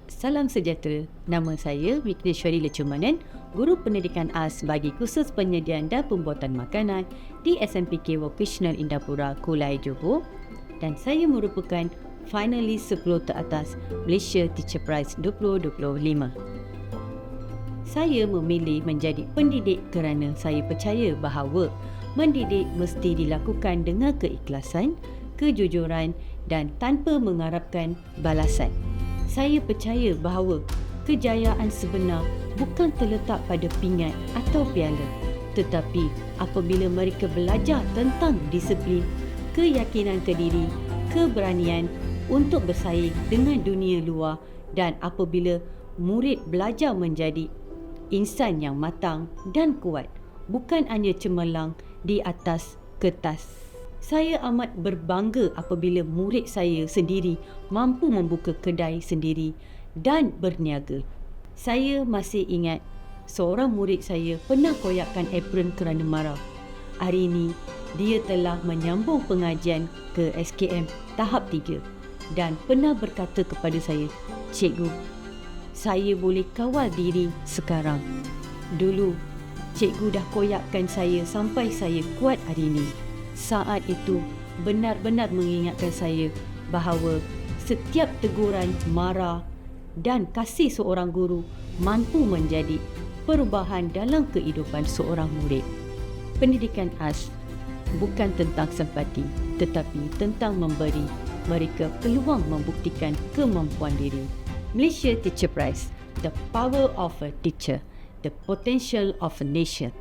Salam sejahtera. Nama saya Wigneshwari Lecumanan, Guru Pendidikan AS bagi kursus penyediaan dan pembuatan makanan di SMPK Vocational Indapura, Kulai Johor, dan saya merupakan finalis 10 teratas Malaysia Teacher Prize 2025. Saya memilih menjadi pendidik kerana saya percaya bahawa mendidik mesti dilakukan dengan keikhlasan, kejujuran dan tanpa mengharapkan balasan. Saya percaya bahawa kejayaan sebenar bukan terletak pada pingat atau piala, tetapi apabila mereka belajar tentang disiplin, keyakinan kediri, keberanian untuk bersaing dengan dunia luar, dan apabila murid belajar menjadi insan yang matang dan kuat, bukan hanya cemerlang di atas kertas. Saya amat berbangga apabila murid saya sendiri mampu membuka kedai sendiri dan berniaga. Saya masih ingat seorang murid saya pernah koyakkan apron kerana marah. Hari ini, dia telah menyambung pengajian ke SKM tahap 3 dan pernah berkata kepada saya, "Cikgu, saya boleh kawal diri sekarang. Dulu, cikgu dah koyakkan saya sampai saya kuat hari ini." Saat itu benar-benar mengingatkan saya bahawa setiap teguran, marah dan kasih seorang guru mampu menjadi perubahan dalam kehidupan seorang murid. Pendidikan AS bukan tentang simpati, tetapi tentang memberi mereka peluang membuktikan kemampuan diri. Malaysia Teacher Prize, the power of a teacher, the potential of a nation.